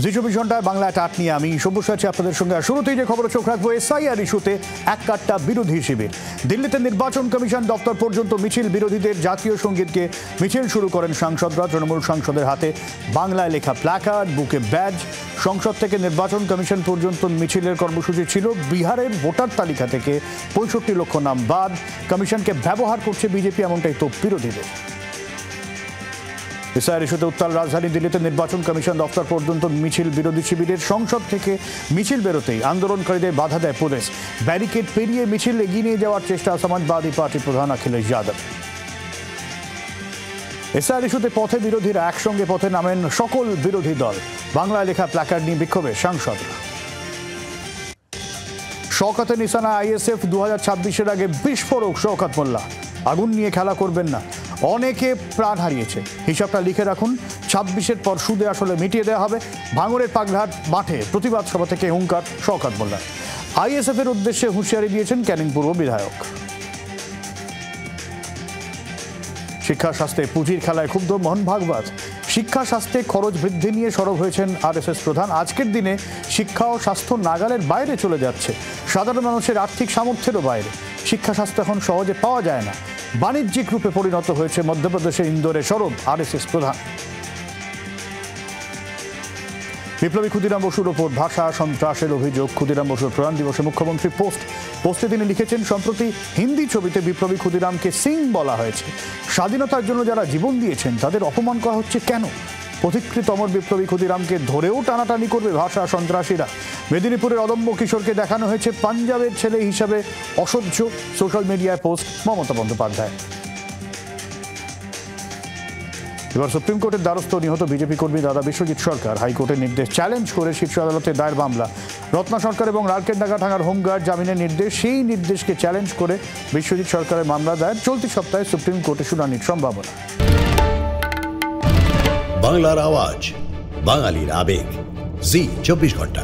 জি 24 ঘন্টায় বাংলায় টাট নিয়ে আমি সবুজ আছি আপনাদের সঙ্গে। শুরুতেই যে খবর চোখ রাখবো এসআইআর ইস্যুতে এক কাট্টা বিরোধী শিবির। দিল্লিতে নির্বাচন কমিশন দপ্তর পর্যন্ত মিছিল, বিরোধীদের জাতীয় সঙ্গীতকে মিছিল শুরু করেন সাংসদরা। তৃণমূল সাংসদের হাতে বাংলায় লেখা প্ল্যাকার্ড, বুকে ব্যাজ। সংসদ থেকে নির্বাচন কমিশন পর্যন্ত মিছিলের কর্মসূচি ছিল বিহারের ভোটার তালিকা থেকে 65 লক্ষ নাম বাদ। কমিশনকে ব্যবহার করছে বিজেপি, এমনটাই তো বিরোধীদের। এসআইআর ইস্যুতে উত্তাল রাজধানী দিল্লিতে নির্বাচন কমিশন দপ্তর পর্যন্ত মিছিল, বিরোধী শিবিরের। সংসদ থেকে মিছিল বেরোতেই আন্দোলনকারীদের বাধা দেয় পুলিশ। ব্যারিকেড পেরিয়ে মিছিল এগিয়ে নিয়ে যাওয়ার চেষ্টা সমাজবাদী পার্টির প্রধান অখিলেশ যাদব। এসআইআর ইস্যুতে পথে বিরোধীরা, একসঙ্গে পথে নামেন সকল বিরোধী দল। বাংলায় লেখা প্ল্যাকার্ড নিয়ে বিক্ষোভে সাংসদরা। শওকতে নিশানা আইএসএফ 2026-এর আগে বিস্ফোরক শওকত মোল্লা। আগুন নিয়ে খেলা করবেন না, অনেকে প্রাণ হারিয়েছে, হিসাবটা লিখে রাখুন। 26-এর পর সুদে আসলে মিটিয়ে দেওয়া হবে। ভাঙড়ের পাগলাহাট মাঠে প্রতিবাদ সভা থেকে হুঙ্কার শওকত মোল্লা। আইএসএফের উদ্দেশ্যে হুঁশিয়ারি দিয়েছেন ক্যানিং পূর্ব বিধায়ক। শিক্ষা স্বাস্থ্যে পুঁজির খেলায় ক্ষুব্ধ মোহন ভাগবত। শিক্ষা স্বাস্থ্যে খরচ বৃদ্ধি নিয়ে সরব হয়েছেন আরএসএস প্রধান। আজকের দিনে শিক্ষা ও স্বাস্থ্য নাগালের বাইরে চলে যাচ্ছে, সাধারণ মানুষের আর্থিক সামর্থ্যেরও বাইরে। শিক্ষা স্বাস্থ্য এখন সহজে পাওয়া যায় না, বাণিজ্যিক রূপে পরিণত হয়েছে মধ্যপ্রদেশের ইন্দোরে সরব আরএসএস প্রধান। বিপ্লবী ক্ষুদিরাম বসুর ওপর ভাষা সন্ত্রাসের অভিযোগ। ক্ষুদিরাম বসুর প্রয়াণ দিবসে মুখ্যমন্ত্রী পোস্টে তিনি লিখেছেন, সম্প্রতি হিন্দি ছবিতে বিপ্লবী ক্ষুদিরামকে সিং বলা হয়েছে। স্বাধীনতার জন্য যারা জীবন দিয়েছেন তাদের অপমান করা হচ্ছে কেন? পথিকৃত অমর বিপ্লবী ক্ষুদিরামকে ধরেও টানাটানি করবে ভাষা সন্ত্রাসীরা। মেদিনীপুরের অদম্য কিশোরকে দেখানো হয়েছে পাঞ্জাবের ছেলে হিসাবে, অসহ্য সোশ্যাল মিডিয়ায় পোস্ট মমতা বন্দ্যোপাধ্যায়। এবার সুপ্রিম কোর্টের দ্বারস্থ নিহত বিজেপি কর্মী দাদা বিশ্বজিৎ সরকার। হাইকোর্টের নির্দেশ চ্যালেঞ্জ করে শীর্ষ আদালতে দায়ের মামলা। রত্না সরকার এবং লালকেল্লা থানার হোমগার্ড জামিনের নির্দেশ, সেই নির্দেশকে চ্যালেঞ্জ করে বিশ্বজিৎ সরকারের মামলা দায়ের। চলতি সপ্তাহে সুপ্রিম কোর্টে শুনানির সম্ভাবনা। বাংলার আওয়াজ, বাঙালির আবেগ, জি 24 ঘন্টা।